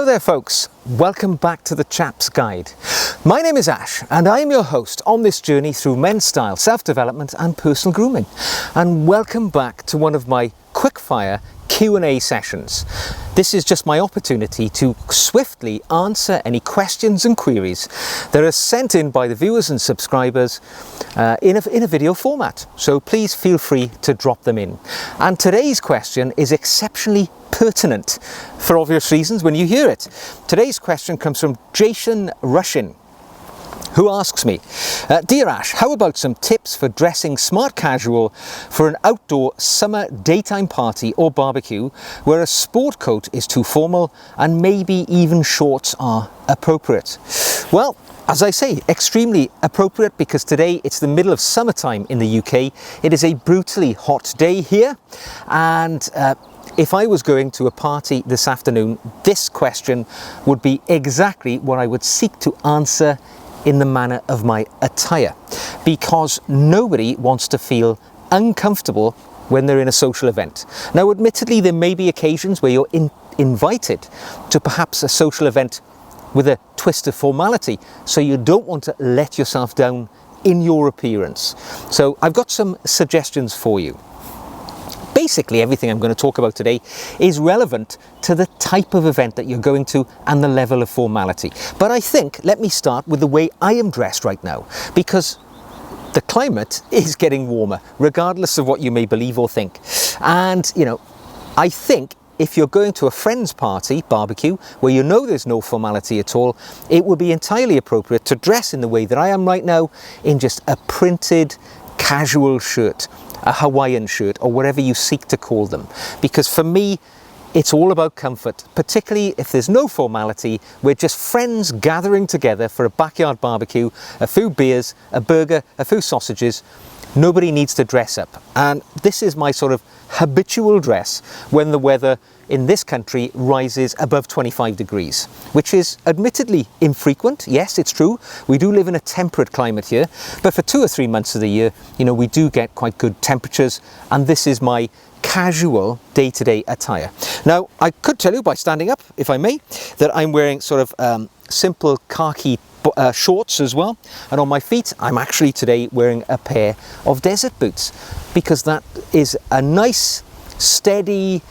Hello there folks, welcome back to the Chap's Guide. My name is Ash and I am your host on this journey through men's style, self-development and personal grooming. And welcome back to one of my quick-fire Q&A sessions. This is just my opportunity to swiftly answer any questions and queries that are sent in by the viewers and subscribers in a video format. So please feel free to drop them in. And today's question is exceptionally pertinent for obvious reasons when you hear it. Today's question comes from Jason Rushin, who asks me, Dear Ash, how about some tips for dressing smart casual for an outdoor summer daytime party or barbecue where a sport coat is too formal and maybe even shorts are appropriate? Well, as I say, extremely appropriate because today it's the middle of summertime in the UK. It is a brutally hot day here, and if I was going to a party this afternoon, this question would be exactly what I would seek to answer in the manner of my attire, because nobody wants to feel uncomfortable when they're in a social event. Now, admittedly, there may be occasions where you're invited to perhaps a social event with a twist of formality, so you don't want to let yourself down in your appearance. So I've got some suggestions for you. Basically, everything I'm going to talk about today is relevant to the type of event that you're going to and the level of formality. But I think, let me start with the way I am dressed right now, because the climate is getting warmer, regardless of what you may believe or think. And, you know, I think if you're going to a friend's party, barbecue, where you know there's no formality at all, it would be entirely appropriate to dress in the way that I am right now, in just a printed casual shirt, a Hawaiian shirt, or whatever you seek to call them. Because for me, it's all about comfort, particularly if there's no formality. We're just friends gathering together for a backyard barbecue, a few beers, a burger, a few sausages. Nobody needs to dress up. And this is my sort of habitual dress when the weather in this country rises above 25 degrees, which is admittedly infrequent. Yes, it's true. We do live in a temperate climate here, but for 2 or 3 months of the year, you know, we do get quite good temperatures, and this is my casual day-to-day attire. Now, I could tell you by standing up, if I may, that I'm wearing sort of simple khaki shorts as well, and on my feet I'm actually today wearing a pair of desert boots, because that is a nice, steady,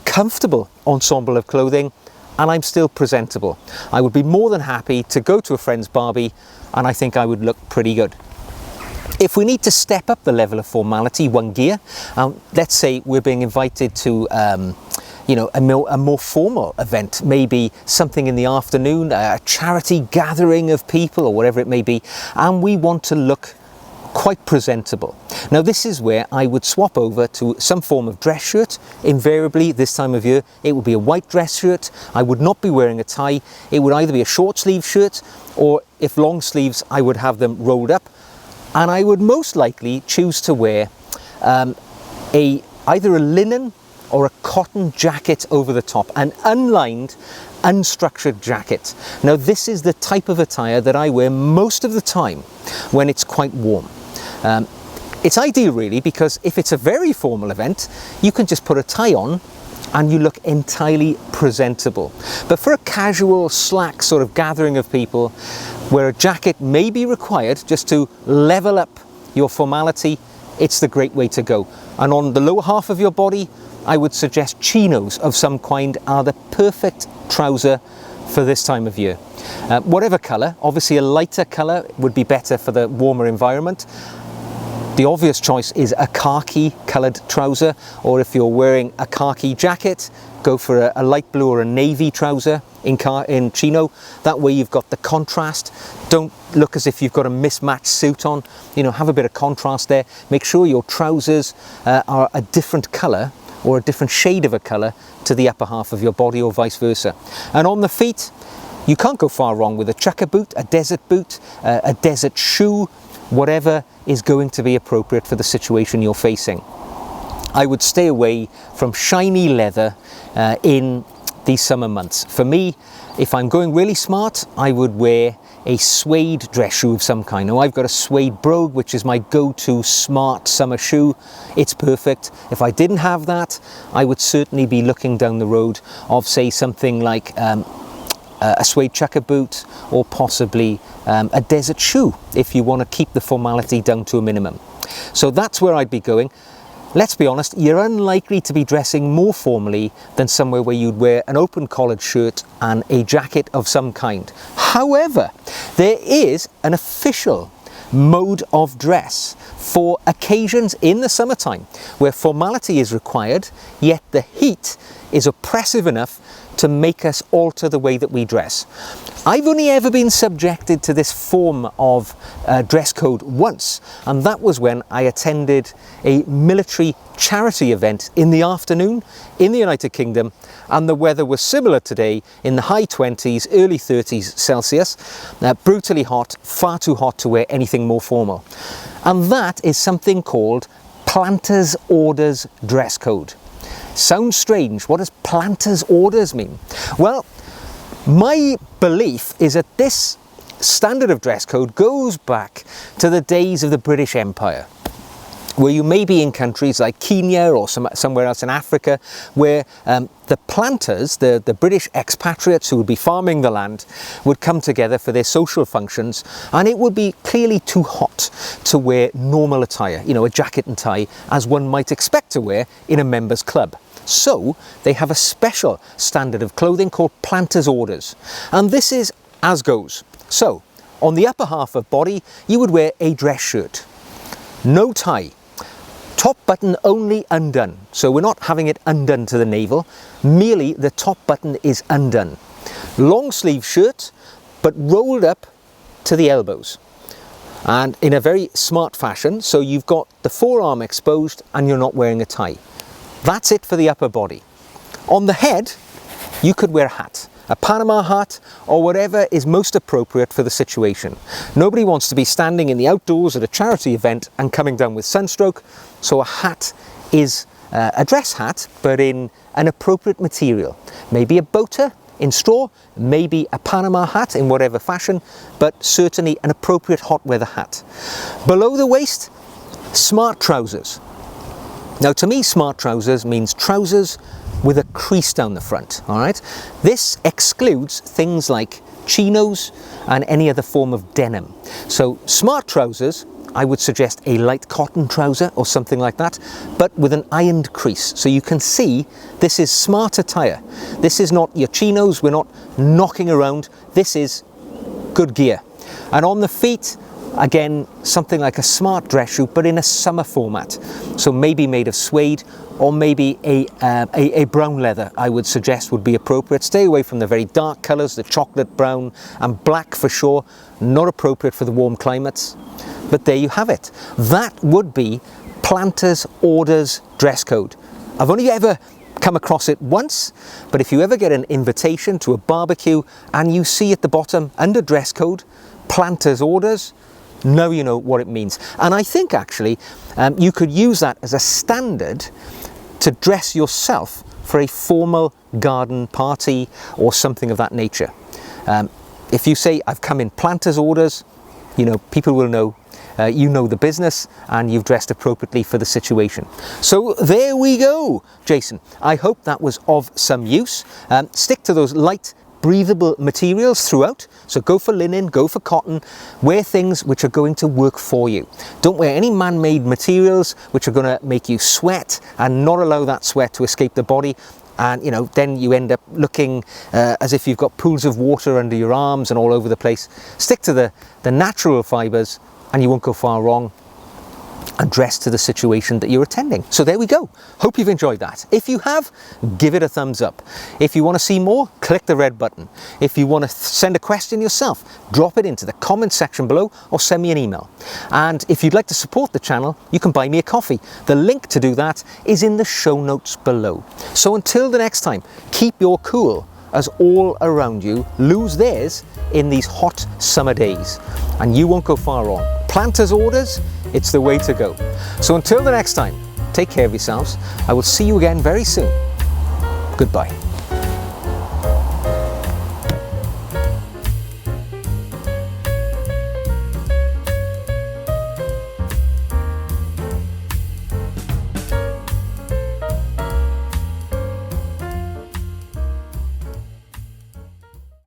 comfortable ensemble of clothing, and I'm still presentable. I would be more than happy to go to a friend's barbie, and I think I would look pretty good. If we need to step up the level of formality one gear, let's say we're being invited to you know, a more formal event, maybe something in the afternoon, a charity gathering of people or whatever it may be, and we want to look quite presentable. Now, this is where I would swap over to some form of dress shirt. Invariably, this time of year, it would be a white dress shirt. I would not be wearing a tie. It would either be a short sleeve shirt, or if long sleeves, I would have them rolled up. And I would most likely choose to wear either a linen or a cotton jacket over the top, an unlined, unstructured jacket. Now, this is the type of attire that I wear most of the time when it's quite warm. It's ideal really, because if it's a very formal event, you can just put a tie on and you look entirely presentable. But for a casual, slack sort of gathering of people, where a jacket may be required just to level up your formality, it's the great way to go. And on the lower half of your body, I would suggest chinos of some kind are the perfect trouser for this time of year. Whatever colour, obviously a lighter colour would be better for the warmer environment. The obvious choice is a khaki coloured trouser, or if you're wearing a khaki jacket, go for a light blue or a navy trouser in chino. That way you've got the contrast. Don't look as if you've got a mismatched suit on. You know, have a bit of contrast there. Make sure your trousers are a different colour or a different shade of a colour to the upper half of your body, or vice versa. And on the feet, you can't go far wrong with a chukka boot, a desert shoe, whatever is going to be appropriate for the situation you're facing. I would stay away from shiny leather in these summer months. For me, if I'm going really smart, I would wear a suede dress shoe of some kind. Now, I've got a suede brogue, which is my go-to smart summer shoe. It's perfect. If I didn't have that, I would certainly be looking down the road of, say, something like a suede chukka boot, or possibly a desert shoe if you want to keep the formality down to a minimum. So that's where I'd be going. Let's be honest, you're unlikely to be dressing more formally than somewhere where you'd wear an open collared shirt and a jacket of some kind. However, there is an official mode of dress for occasions in the summertime where formality is required, yet the heat is oppressive enough to make us alter the way that we dress. I've only ever been subjected to this form of dress code once, and that was when I attended a military charity event in the afternoon in the United Kingdom, and the weather was similar today, in the high 20s, early 30s Celsius, brutally hot, far too hot to wear anything more formal. And that is something called Planter's Orders dress code. Sounds strange. What does Planter's Orders mean? Well, my belief is that this standard of dress code goes back to the days of the British Empire, where you may be in countries like Kenya or somewhere else in Africa, where the planters, the British expatriates who would be farming the land, would come together for their social functions, and it would be clearly too hot to wear normal attire, you know, a jacket and tie, as one might expect to wear in a members club. So they have a special standard of clothing called Planter's Orders, and this is as goes. So on the upper half of body, you would wear a dress shirt, no tie, top button only undone. So we're not having it undone to the navel, merely the top button is undone. Long sleeve shirt, but rolled up to the elbows, and in a very smart fashion, so you've got the forearm exposed and you're not wearing a tie. That's it for the upper body. On the head, you could wear a hat, a Panama hat, or whatever is most appropriate for the situation. Nobody wants to be standing in the outdoors at a charity event and coming down with sunstroke, so a hat is a dress hat, but in an appropriate material. Maybe a boater in straw, maybe a Panama hat in whatever fashion, but certainly an appropriate hot weather hat. Below the waist, smart trousers. Now, to me, smart trousers means trousers with a crease down the front, all right? This excludes things like chinos and any other form of denim. So smart trousers, I would suggest a light cotton trouser or something like that, but with an ironed crease. So you can see this is smart attire. This is not your chinos, we're not knocking around. This is good gear. And on the feet, again, something like a smart dress shoe, but in a summer format. So maybe made of suede, or maybe a brown leather, I would suggest would be appropriate. Stay away from the very dark colours, the chocolate brown and black for sure, not appropriate for the warm climates. But there you have it. That would be Planter's Orders dress code. I've only ever come across it once, but if you ever get an invitation to a barbecue and you see at the bottom under dress code, Planter's Orders, now you know what it means. And I think actually you could use that as a standard to dress yourself for a formal garden party or something of that nature. If you say, I've come in Planter's Orders, you know, people will know you know the business and you've dressed appropriately for the situation. So there we go, Jason. I hope that was of some use. Stick to those light, breathable materials throughout. So go for linen, go for cotton, wear things which are going to work for you. Don't wear any man-made materials which are going to make you sweat and not allow that sweat to escape the body. And you know, then you end up looking as if you've got pools of water under your arms and all over the place. Stick to the natural fibers and you won't go far wrong, and dress to the situation that you're attending. So there we go. Hope you've enjoyed that. If you have, give it a thumbs up. If you want to see more, click the red button. If you want to send a question yourself, drop it into the comment section below or send me an email. And if you'd like to support the channel, you can buy me a coffee. The link to do that is in the show notes below. So until the next time, keep your cool as all around you lose theirs in these hot summer days, and you won't go far wrong. Planter's Orders, it's the way to go. So until the next time, take care of yourselves. I will see you again very soon. Goodbye.